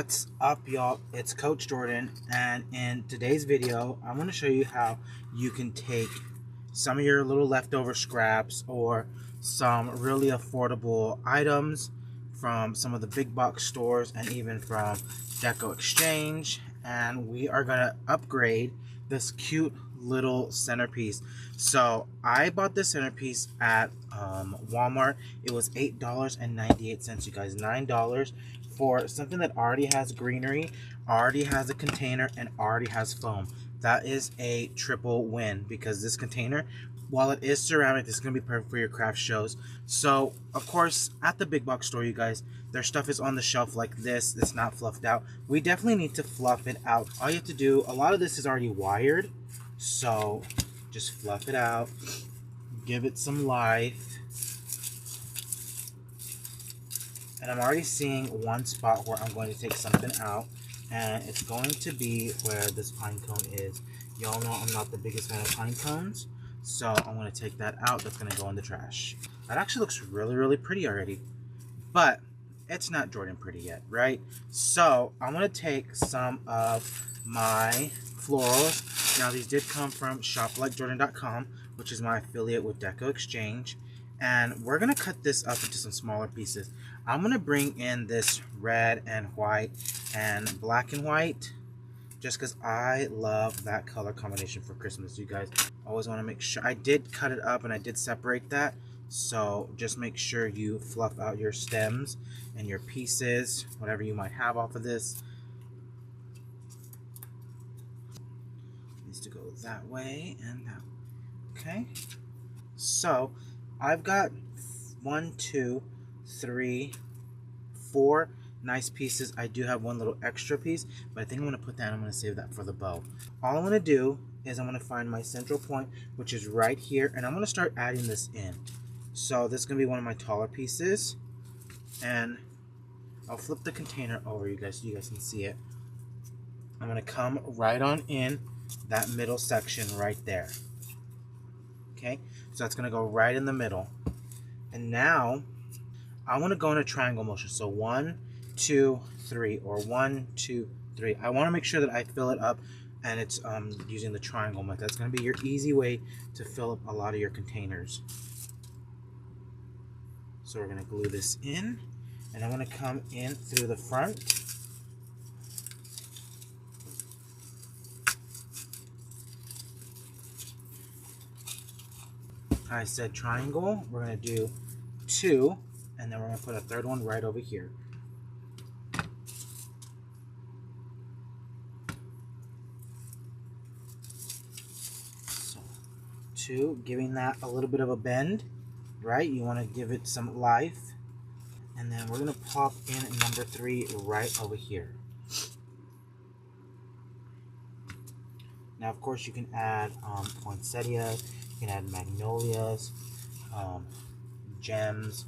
What's up, y'all? It's Coach Jordan, and in today's video I'm going to show you how you can take some of your little leftover scraps or some really affordable items from some of the big box stores and even from Deco Exchange, and we are going to upgrade this cute little centerpiece. So I bought this centerpiece at Walmart. It was $8.98, you guys. $9 for something that already has greenery, already has a container, and already has foam. That is a triple win, because this container, while it is ceramic, this is going to be perfect for your craft shows. So of course at the big box store, you guys, their stuff is on the shelf like this. It's not fluffed out. We definitely need to fluff it out. All you have to do, a lot of this is already wired, so just fluff it out, give it some life. And I'm already seeing one spot where I'm going to take something out, and it's going to be where this pine cone is. Y'all know I'm not the biggest fan of pine cones, so I'm going to take that out. That's going to go in the trash. That actually looks really, really pretty already, but it's not Jordan pretty yet, right? So I'm going to take some of my florals. Now, these did come from shoplikejordan.com, which is my affiliate with Deco Exchange. And we're going to cut this up into some smaller pieces. I'm going to bring in this red and white and black and white, just because I love that color combination for Christmas, you guys. Always want to make sure. I did cut it up and I did separate that. So just make sure you fluff out your stems and your pieces, whatever you might have off of this. Needs to go that way and that way. Okay. So I've got 1, 2, 3, 4 nice pieces. I do have one little extra piece, but I think I'm going to put that, I'm going to save that for the bow. All I'm going to do is I'm going to find my central point, which is right here, and I'm going to start adding this in. So this is going to be one of my taller pieces, and I'll flip the container over, you guys, so you guys can see it. I'm going to come right on in that middle section right there. Okay, so that's going to go right in the middle. And now I want to go in a triangle motion. So 1, 2, 3, or 1, 2, 3. I want to make sure that I fill it up, and it's using the triangle method. That's going to be your easy way to fill up a lot of your containers. So we're going to glue this in, and I'm going to come in through the front. I said triangle. We're going to do 2, and then we're going to put a third one right over here. So 2, giving that a little bit of a bend, right? You want to give it some life. And then we're going to pop in number 3 right over here. Now, of course, you can add poinsettias. You can add magnolias, gems,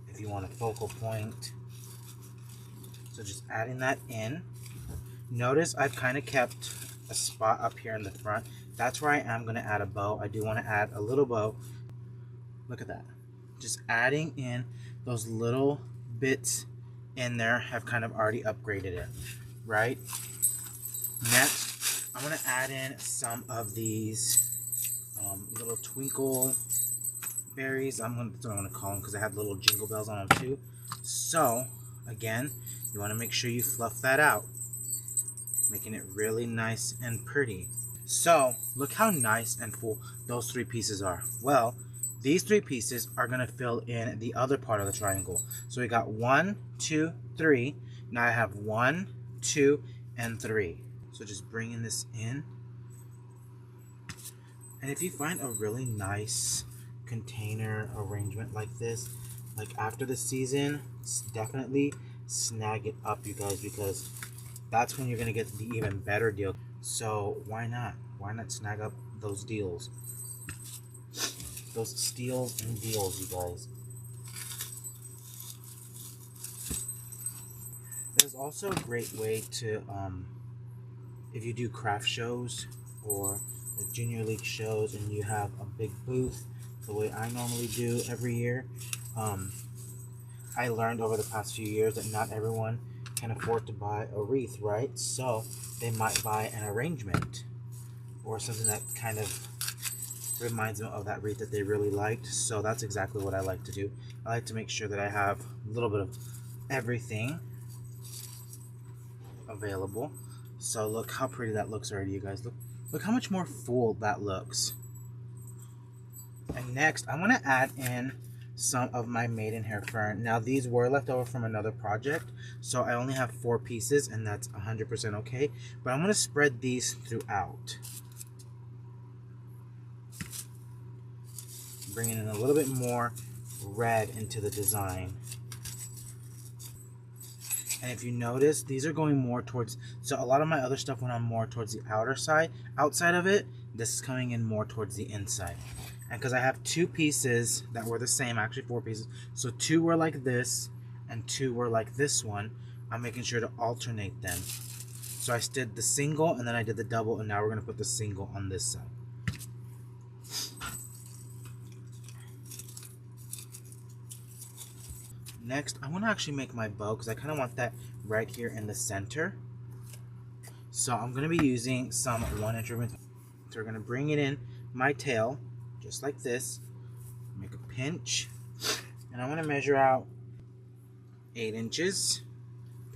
if you want a focal point. So just adding that in. Notice I've kind of kept a spot up here in the front. That's where I am going to add a bow. I do want to add a little bow. Look at that. Just adding in those little bits in there have kind of already upgraded it, right? Next, I'm going to add in some of these little twinkle berries. That's what I'm going to call them, because I have little jingle bells on them too. So again, you want to make sure you fluff that out, making it really nice and pretty. So look how nice and full those 3 pieces are. Well, these 3 pieces are going to fill in the other part of the triangle. So we got 1, 2, 3. Now I have 1, 2, and 3. So just bringing this in. And if you find a really nice container arrangement like this, like after the season, definitely snag it up, you guys, because that's when you're going to get the even better deal. So why not? Why not snag up those deals? Those steals and deals, you guys. There's also a great way to, if you do craft shows or junior league shows and you have a big booth, the way I normally do every year, I learned over the past few years that not everyone can afford to buy a wreath, right? So they might buy an arrangement or something that kind of reminds them of that wreath that they really liked. So that's exactly what I like to do. I like to make sure that I have a little bit of everything available. So look how pretty that looks already, you guys. Look how much more full that looks. And next, I'm going to add in some of my maidenhair fern. Now, these were left over from another project, so I only have 4 pieces, and that's 100% okay. But I'm going to spread these throughout. Bringing in a little bit more red into the design. And if you notice, these are going more towards, so a lot of my other stuff went on more towards the outside of it. This is coming in more towards the inside. And because I have 2 pieces that were the same, actually 4 pieces, so 2 were like this and 2 were like this one, I'm making sure to alternate them. So I did the single and then I did the double, and now we're going to put the single on this side. Next, I want to actually make my bow because I kind of want that right here in the center. So I'm going to be using some 1-inch ribbon. So we're going to bring it in my tail, just like this. Make a pinch. And I'm going to measure out 8 inches.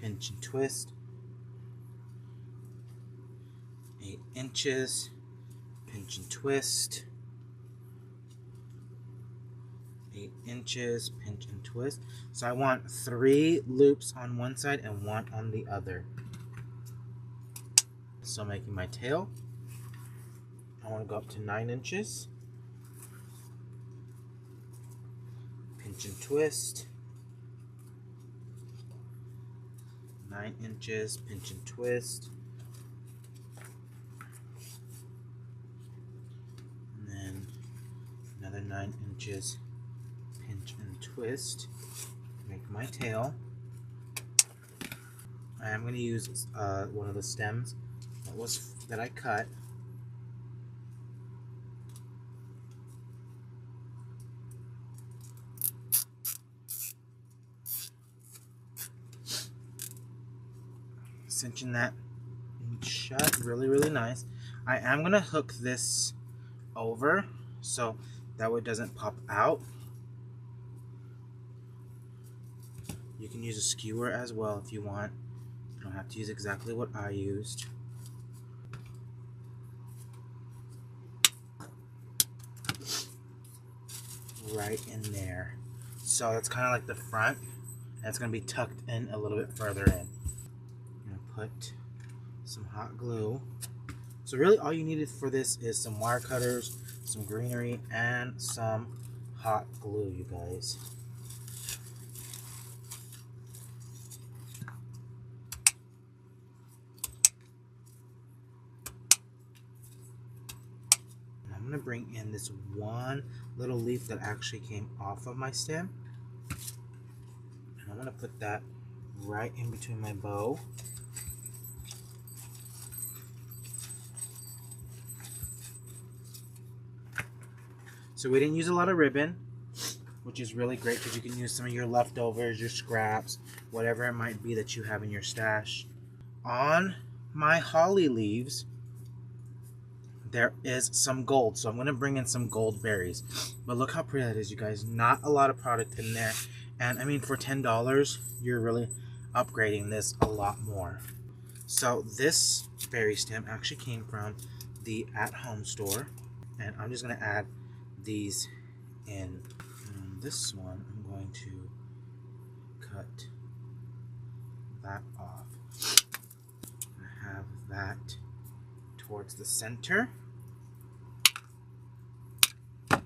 Pinch and twist. 8 inches. Pinch and twist. 8 inches, pinch and twist. So I want 3 loops on one side and 1 on the other. So making my tail, I want to go up to 9 inches. Pinch and twist. 9 inches, pinch and twist. And then another 9 inches. Pinch and twist, make my tail. I am going to use one of the stems that I cut. Cinching that shut really nice. I am going to hook this over so that way it doesn't pop out. You can use a skewer as well if you want. You don't have to use exactly what I used. Right in there. So that's kind of like the front, and it's going to be tucked in a little bit further in. I'm going to put some hot glue. So really all you needed for this is some wire cutters, some greenery, and some hot glue, you guys. I'm going to bring in this one little leaf that actually came off of my stem. And I'm going to put that right in between my bow. So we didn't use a lot of ribbon, which is really great because you can use some of your leftovers, your scraps, whatever it might be that you have in your stash. On my holly leaves, there is some gold, so I'm going to bring in some gold berries. But look how pretty that is, you guys. Not a lot of product in there. And I mean, for $10, you're really upgrading this a lot more. So this berry stem actually came from the at-home store. And I'm just going to add these in. And this one, I'm going to cut that off. I have that towards the center. I'll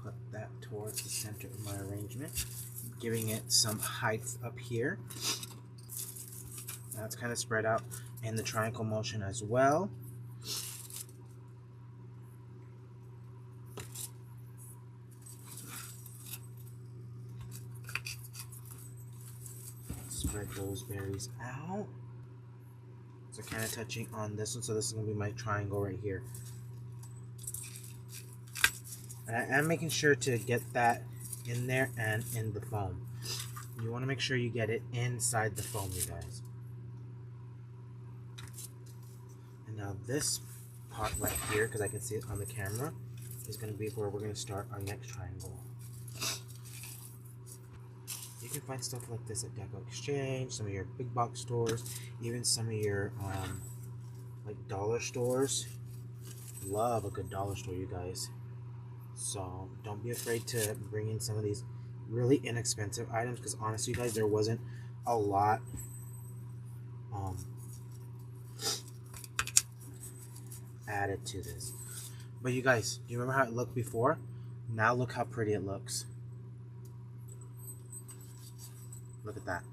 put that towards the center of my arrangement, giving it some height up here. That's kind of spread out in the triangle motion as well. Spread those berries out. So kind of touching on this one. So this is going to be my triangle right here. And I am making sure to get that in there and in the foam. You want to make sure you get it inside the foam, you guys. And now this part right here, because I can see it on the camera, is going to be where we're going to start our next triangle. You can find stuff like this at Deco Exchange, some of your big box stores, even some of your like dollar stores. Love a good dollar store, you guys. So don't be afraid to bring in some of these really inexpensive items, because honestly, you guys, there wasn't a lot added to this. But you guys, do you remember how it looked before? Now look how pretty it looks. Look at that.